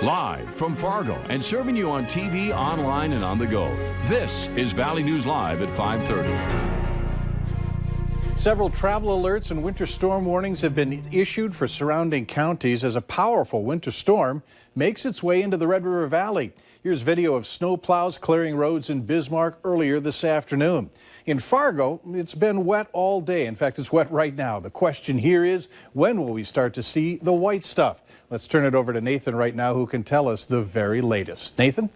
Live from Fargo and serving you on TV, online, and on the go. This is Valley News Live at 5:30. Several travel alerts and winter storm warnings have been issued for surrounding counties as a powerful winter storm makes its way into the Red River Valley. Here's video of snow plows clearing roads in Bismarck earlier this afternoon. In Fargo, it's been wet all day. In fact, it's wet right now. The question here is, when will we start to see the white stuff? Let's turn it over to Nathan right now, who can tell us the very latest. Nathan?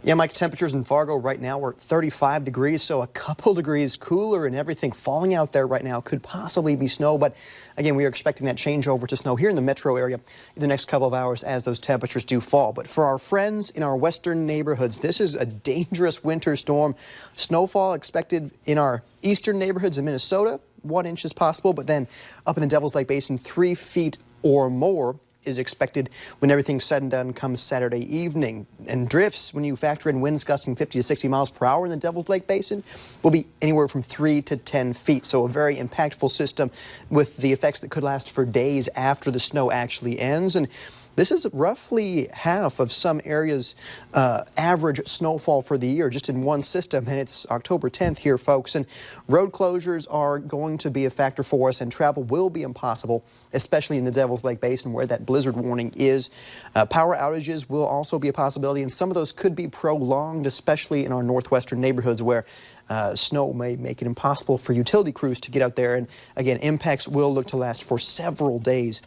Yeah, Mike, temperatures in Fargo right now are 35 degrees, so a couple degrees cooler, and everything falling out there right now could possibly be snow. But again, we are expecting that change over to snow here in the metro area in the next couple of hours as those temperatures do fall. But for our friends in our western neighborhoods, this is a dangerous winter storm. Snowfall expected in our eastern neighborhoods in Minnesota, 1 inch is possible, but then up in the Devil's Lake Basin, 3 feet or more is expected when everything's said and done come Saturday evening. And drifts, when you factor in winds gusting 50 to 60 miles per hour in the Devil's Lake Basin, will be anywhere from 3 to 10 feet. So a very impactful system with the effects that could last for days after the snow actually ends. And this is roughly half of some areas' average snowfall for the year just in one system, and it's October 10th here, folks. And road closures are going to be a factor for us, and travel will be impossible, especially in the Devil's Lake Basin where that blizzard warning is. Power outages will also be a possibility, and some of those could be prolonged, especially in our northwestern neighborhoods where snow may make it impossible for utility crews to get out there. And again, impacts will look to last for several days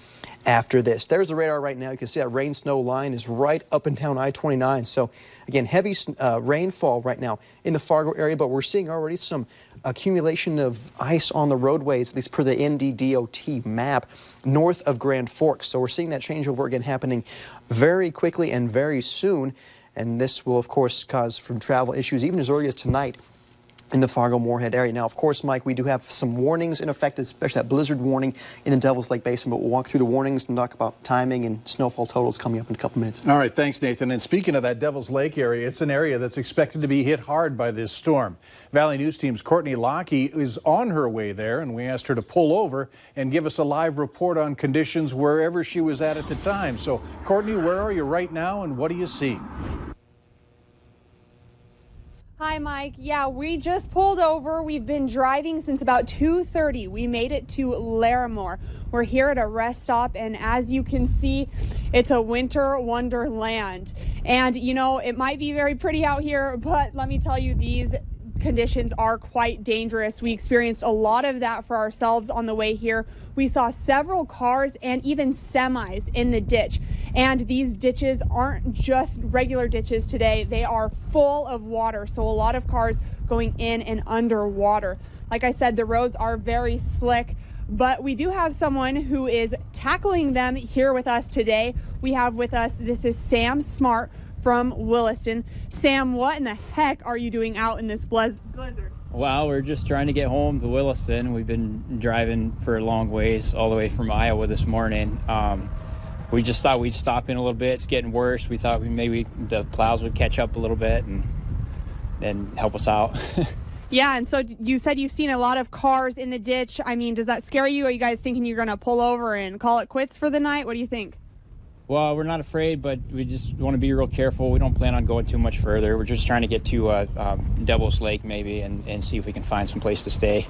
after this. There's the radar right now. You can see that rain-snow line is right up and down I-29. So again, heavy rainfall right now in the Fargo area, but we're seeing already some accumulation of ice on the roadways, at least per the NDDOT map, north of Grand Forks. So we're seeing that changeover again happening very quickly and very soon. And this will, of course, cause some travel issues even as early as tonight in the Fargo-Moorhead area. Now, of course, Mike, we do have some warnings in effect, especially that blizzard warning in the Devil's Lake Basin, but we'll walk through the warnings and talk about timing and snowfall totals coming up in a couple minutes. All right, thanks, Nathan. And speaking of that Devil's Lake area, it's an area that's expected to be hit hard by this storm. Valley News Team's Courtney Lockey is on her way there, and we asked her to pull over and give us a live report on conditions wherever she was at the time. So, Courtney, where are you right now, and what are you seeing? Hi, Mike. Yeah, we just pulled over. We've been driving since about 2:30. We made it to Larimore. We're here at a rest stop, and as you can see, it's a winter wonderland. And, you know, it might be very pretty out here, but let me tell you, these conditions are quite dangerous. We experienced a lot of that for ourselves on the way here. We saw several cars and even semis in the ditch. And these ditches aren't just regular ditches today. They are full of water. So a lot of cars going in and underwater. Like I said, the roads are very slick, but we do have someone who is tackling them here with us today. We have with us, this is Sam Smart from Williston. Sam, what in the heck are you doing out in this blizzard? Well, we're just trying to get home to Williston. We've been driving for a long ways all the way from Iowa this morning. We just thought we'd stop in a little bit. It's getting worse. We thought maybe the plows would catch up a little bit and help us out. Yeah, and so you said you've seen a lot of cars in the ditch. I mean, does that scare you? Are you guys thinking you're going to pull over and call it quits for the night? What do you think? Well, we're not afraid, but we just want to be real careful. We don't plan on going too much further. We're just trying to get to Devil's Lake maybe and see if we can find some place to stay.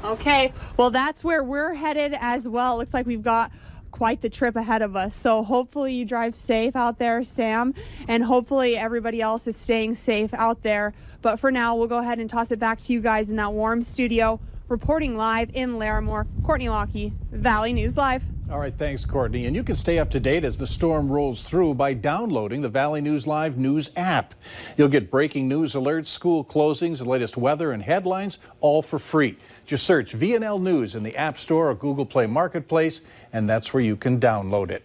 Okay, well, that's where we're headed as well. Looks like we've got quite the trip ahead of us. So hopefully you drive safe out there, Sam, and hopefully everybody else is staying safe out there. But for now, we'll go ahead and toss it back to you guys in that warm studio. Reporting live in Larimore, Courtney Lockey, Valley News Live. All right, thanks, Courtney. And you can stay up to date as the storm rolls through by downloading the Valley News Live News app. You'll get breaking news alerts, school closings, the latest weather and headlines, all for free. Just search VNL News in the App Store or Google Play Marketplace, and that's where you can download it.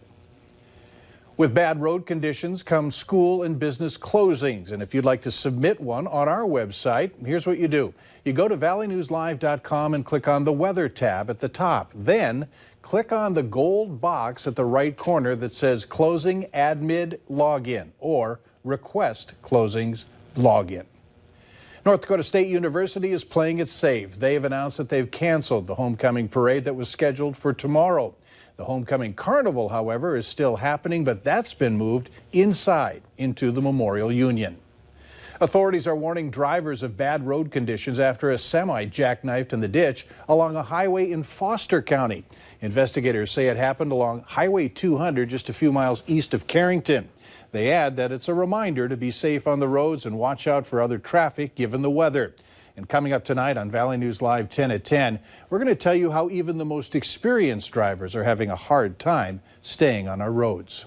With bad road conditions come school and business closings. And if you'd like to submit one on our website, here's what you do. You go to valleynewslive.com and click on the Weather tab at the top. Then click on the gold box at the right corner that says Closing Admit Login or Request Closings Login. North Dakota State University is playing it safe. They've announced that they've canceled the homecoming parade that was scheduled for tomorrow. The Homecoming Carnival, however, is still happening, but that's been moved inside into the Memorial Union. Authorities are warning drivers of bad road conditions after a semi jackknifed in the ditch along a highway in Foster County. Investigators say it happened along Highway 200 just a few miles east of Carrington. They add that it's a reminder to be safe on the roads and watch out for other traffic given the weather. And coming up tonight on Valley News Live 10 at 10, we're going to tell you how even the most experienced drivers are having a hard time staying on our roads.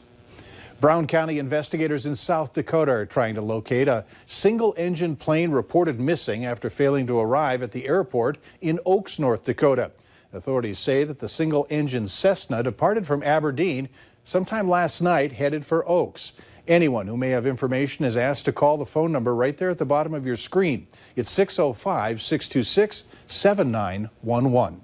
Brown County investigators in South Dakota are trying to locate a single-engine plane reported missing after failing to arrive at the airport in Oaks, North Dakota. Authorities say that the single-engine Cessna departed from Aberdeen sometime last night, headed for Oaks. Anyone who may have information is asked to call the phone number right there at the bottom of your screen. It's 605-626-7911.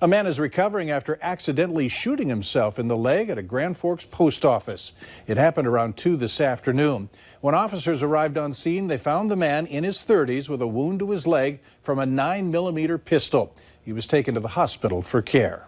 A man is recovering after accidentally shooting himself in the leg at a Grand Forks post office. It happened around 2 this afternoon. When officers arrived on scene, they found the man in his 30s with a wound to his leg from a 9mm pistol. He was taken to the hospital for care.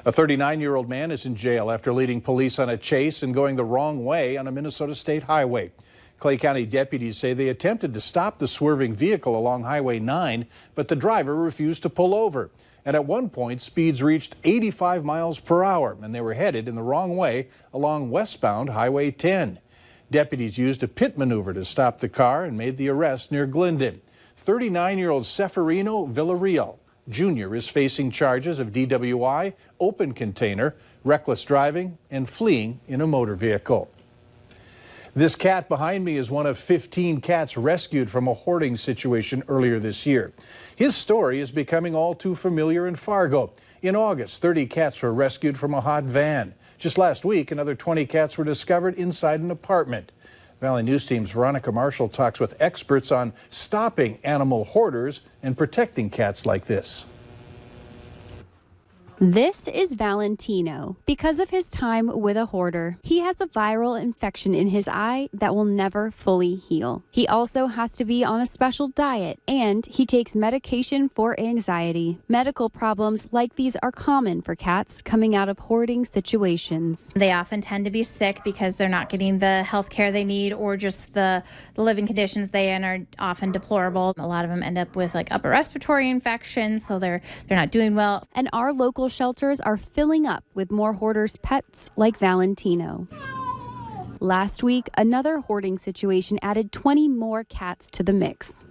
A 39-year-old man is in jail after leading police on a chase and going the wrong way on a Minnesota state highway. Clay County deputies say they attempted to stop the swerving vehicle along Highway 9, but the driver refused to pull over. And at one point, speeds reached 85 miles per hour, and they were headed in the wrong way along westbound Highway 10. Deputies used a pit maneuver to stop the car and made the arrest near Glendon. 39-year-old Seferino Villarreal Jr. is facing charges of DWI, open container, reckless driving, and fleeing in a motor vehicle. This cat behind me is one of 15 cats rescued from a hoarding situation earlier this year. His story is becoming all too familiar in Fargo. In August, 30 cats were rescued from a hot van. Just last week, another 20 cats were discovered inside an apartment. Valley News Team's Veronica Marshall talks with experts on stopping animal hoarders and protecting cats like this. This is Valentino. Because of his time with a hoarder, he has a viral infection in his eye that will never fully heal. He also has to be on a special diet, and he takes medication for anxiety. Medical problems like these are common for cats coming out of hoarding situations. They often tend to be sick because they're not getting the health care they need, or just the living conditions they in are often deplorable. A lot of them end up with like upper respiratory infections, so they're not doing well. And our local shelters are filling up with more hoarders' pets like Valentino. Last week, another hoarding situation added 20 more cats to the mix.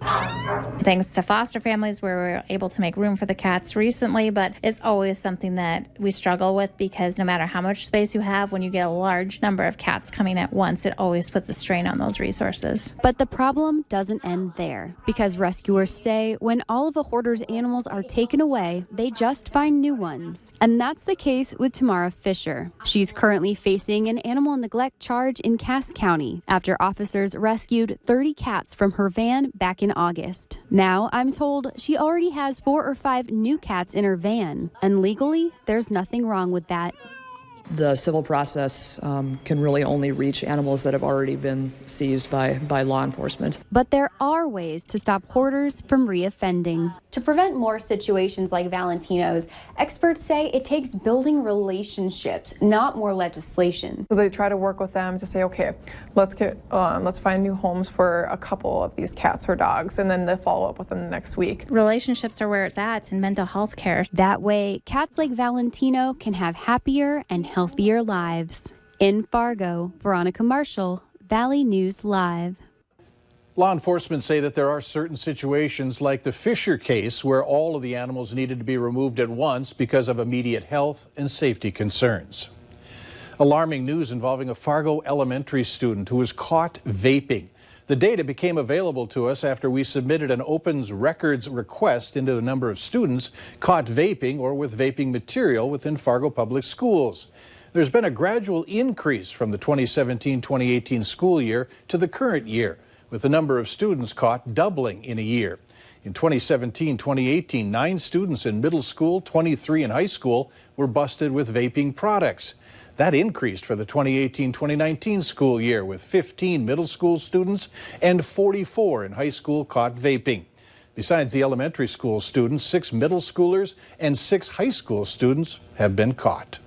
Thanks to foster families, where we're able to make room for the cats recently, but it's always something that we struggle with because no matter how much space you have, when you get a large number of cats coming at once, it always puts a strain on those resources. But the problem doesn't end there, because rescuers say when all of a hoarder's animals are taken away, they just find new ones. And that's the case with Tamara Fisher. She's currently facing an animal neglect charge in Cass County after officers rescued 30 cats from her van back in August. Now, I'm told she already has 4 or 5 new cats in her van, and legally, there's nothing wrong with that. The civil process can really only reach animals that have already been seized by law enforcement. But there are ways to stop hoarders from reoffending. To prevent more situations like Valentino's, experts say it takes building relationships, not more legislation. So they try to work with them to say, okay, let's find new homes for a couple of these cats or dogs, and then they follow up with them the next week. Relationships are where it's at in mental health care. That way, cats like Valentino can have happier and healthier lives. In Fargo, Veronica Marshall, Valley News Live. Law enforcement say that there are certain situations like the Fisher case where all of the animals needed to be removed at once because of immediate health and safety concerns. Alarming news involving a Fargo elementary student who was caught vaping. The data became available to us after we submitted an opens records request into a number of students caught vaping or with vaping material within Fargo Public Schools. There's been a gradual increase from the 2017-2018 school year to the current year, with the number of students caught doubling in a year. In 2017-2018, 9 students in middle school, 23 in high school were busted with vaping products. That increased for the 2018-2019 school year, with 15 middle school students and 44 in high school caught vaping. Besides the elementary school students, 6 middle schoolers and 6 high school students have been caught.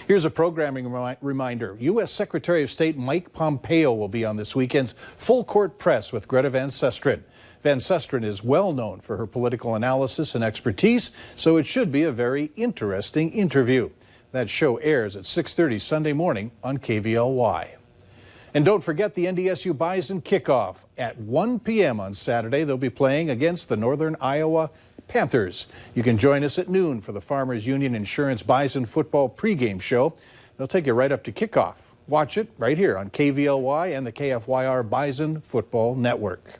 Here's a programming reminder. U.S. Secretary of State Mike Pompeo will be on this weekend's Full Court Press with Greta Van Susteren. Van Susteren is well known for her political analysis and expertise, so it should be a very interesting interview. That show airs at 6:30 Sunday morning on KVLY. And don't forget the NDSU Bison kickoff at 1 p.m. on Saturday. They'll be playing against the Northern Iowa Panthers. You can join us at noon for the Farmers Union Insurance Bison football pregame show. They'll take you right up to kickoff. Watch it right here on KVLY and the KFYR Bison Football Network.